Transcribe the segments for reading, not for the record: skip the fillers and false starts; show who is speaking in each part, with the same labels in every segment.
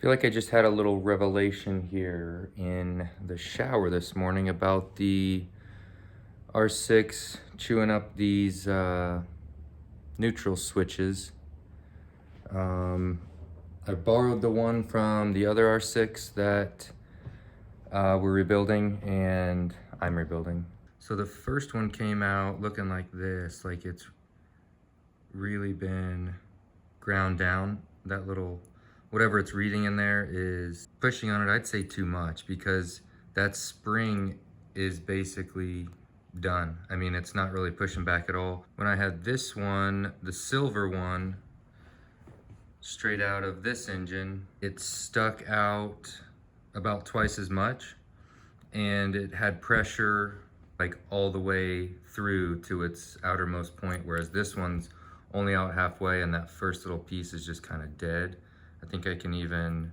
Speaker 1: Feel like I just had a little revelation here in the shower this morning about the R6 chewing up these neutral switches. I borrowed the one from the other R6 that we're rebuilding, and I'm rebuilding. So the first one came out looking like this, like it's really been ground down. That little whatever it's reading in there is pushing on it, I'd say too much, because that spring is basically done. I mean, it's not really pushing back at all. When I had this one, the silver one, straight out of this engine, it stuck out about twice as much, and it had pressure like all the way through to its outermost point, whereas this one's only out halfway, and that first little piece is just kind of dead. I think I can even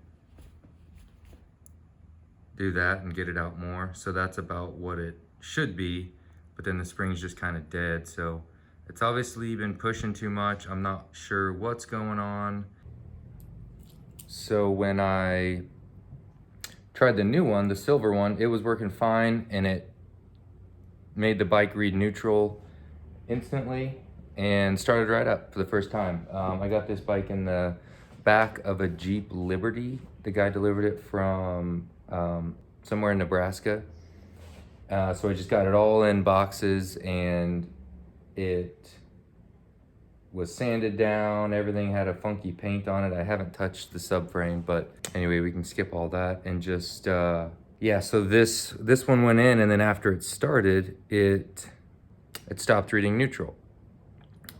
Speaker 1: do that and get it out more. So that's about what it should be, but then the spring's just kind of dead. So it's obviously been pushing too much. I'm not sure what's going on. So when I tried the new one, the silver one, it was working fine, and it made the bike read neutral instantly and started right up for the first time. I got this bike in the back of a Jeep Liberty. The guy delivered it from somewhere in Nebraska. So I just got it all in boxes, and it was sanded down. Everything had a funky paint on it. I haven't touched the subframe, but anyway, we can skip all that and just, yeah, so this one went in, and then after it started, it stopped reading neutral.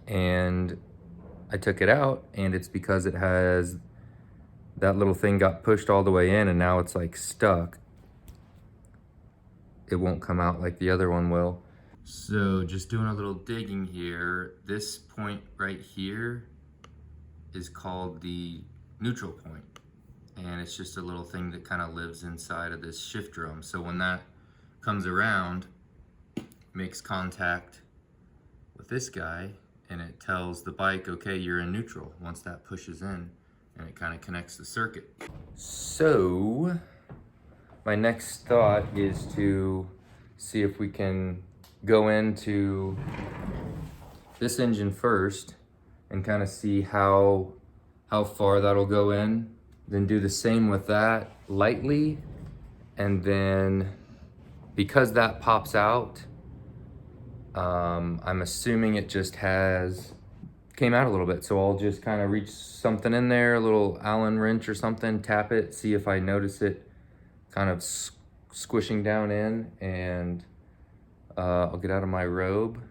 Speaker 1: And I took it out, and it's because it has, that little thing got pushed all the way in, and now it's like stuck. It won't come out like the other one will. So just doing a little digging here, this point right here is called the neutral point. And it's just a little thing that kind of lives inside of this shift drum. So when that comes around, makes contact with this guy, and it tells the bike, okay, you're in neutral, once that pushes in, and it kind of connects the circuit. So my next thought is to see if we can go into this engine first and kind of see how far that'll go in, then do the same with that lightly, and then because that pops out, I'm assuming it just came out a little bit, so I'll just kind of reach something in there, a little Allen wrench or something, tap it, see if I notice it kind of squishing down in, and I'll get out of my robe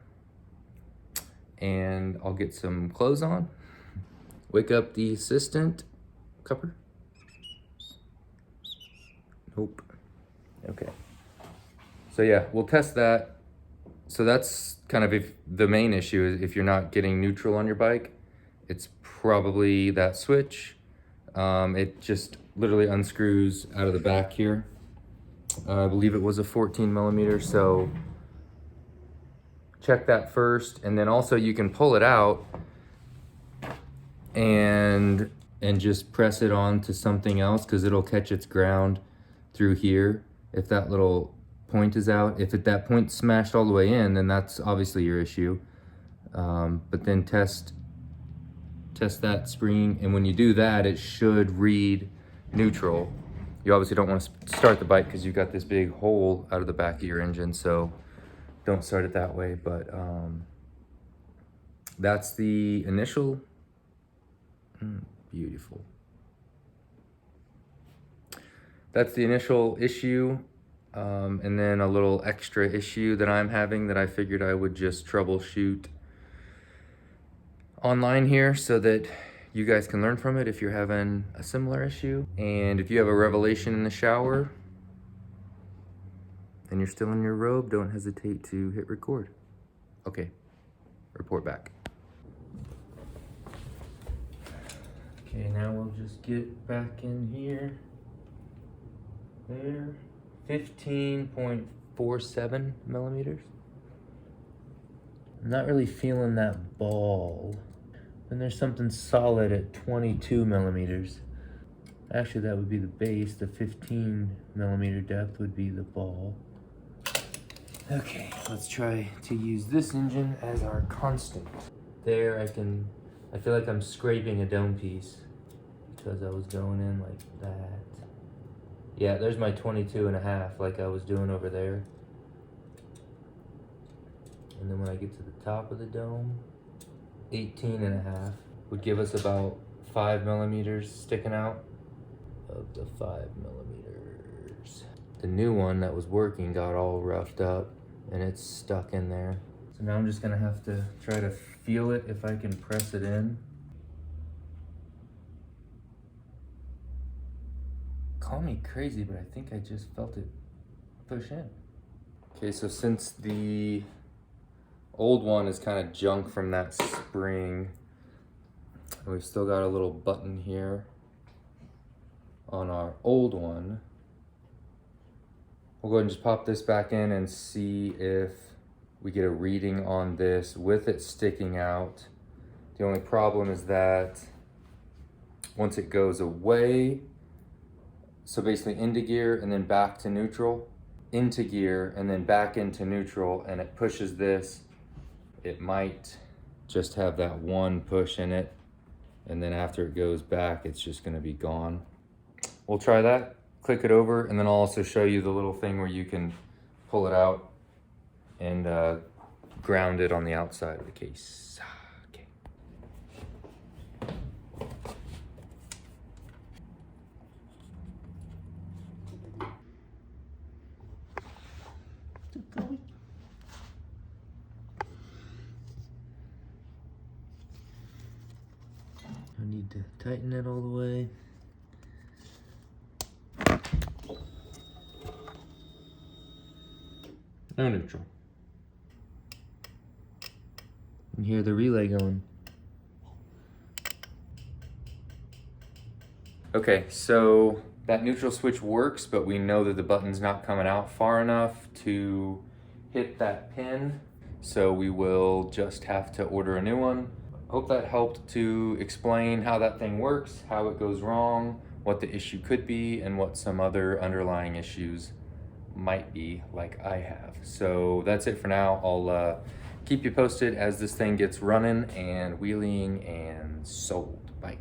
Speaker 1: and I'll get some clothes on, wake up the assistant. Cupper? Nope. Okay. So yeah, we'll test that. So that's kind of the main issue is if you're not getting neutral on your bike, it's probably that switch. It just literally unscrews out of the back here. I believe it was a 14 millimeter, so check that first, and then also you can pull it out and just press it on to something else, because it'll catch its ground through here if that little point is out. If that point's smashed all the way in, then that's obviously your issue. But then test that spring, and when you do that, it should read neutral. You obviously don't want to start the bike because you've got this big hole out of the back of your engine, so don't start it that way. But that's the initial. Beautiful. That's the initial issue, and then a little extra issue that I'm having that I figured I would just troubleshoot online here so that you guys can learn from it if you're having a similar issue. And if you have a revelation in the shower and you're still in your robe, don't hesitate to hit record. Okay, report back. Okay, now we'll just get back in here. There, 15.47 millimeters. I'm not really feeling that ball. Then there's something solid at 22 millimeters. Actually, that would be the base. The 15 millimeter depth would be the ball. Okay, let's try to use this engine as our constant. There I feel like I'm scraping a dome piece because I was going in like that. Yeah, there's my 22.5 like I was doing over there. And then when I get to the top of the dome, 18.5 would give us about 5 millimeters sticking out of the 5 millimeters. The new one that was working got all roughed up and it's stuck in there. So now I'm just gonna have to try to feel it if I can press it in. Call me crazy, but I think I just felt it push in. Okay, so since the old one is kind of junk from that spring, we've still got a little button here on our old one. We'll go ahead and just pop this back in and see if we get a reading on this with it sticking out. The only problem is that once it goes away, so basically into gear and then back to neutral, into gear and then back into neutral, and it pushes this, it might just have that one push in it, and then after it goes back, it's just gonna be gone. We'll try that, click it over, and then I'll also show you the little thing where you can pull it out and ground it on the outside of the case. Okay. I need to tighten it all the way. No neutral. And hear the relay going. Okay, so that neutral switch works, but we know that the button's not coming out far enough to hit that pin. So we will just have to order a new one. Hope that helped to explain how that thing works, how it goes wrong, what the issue could be, and what some other underlying issues might be, like I have. So that's it for now. I'll keep you posted as this thing gets running and wheeling and sold. Bye.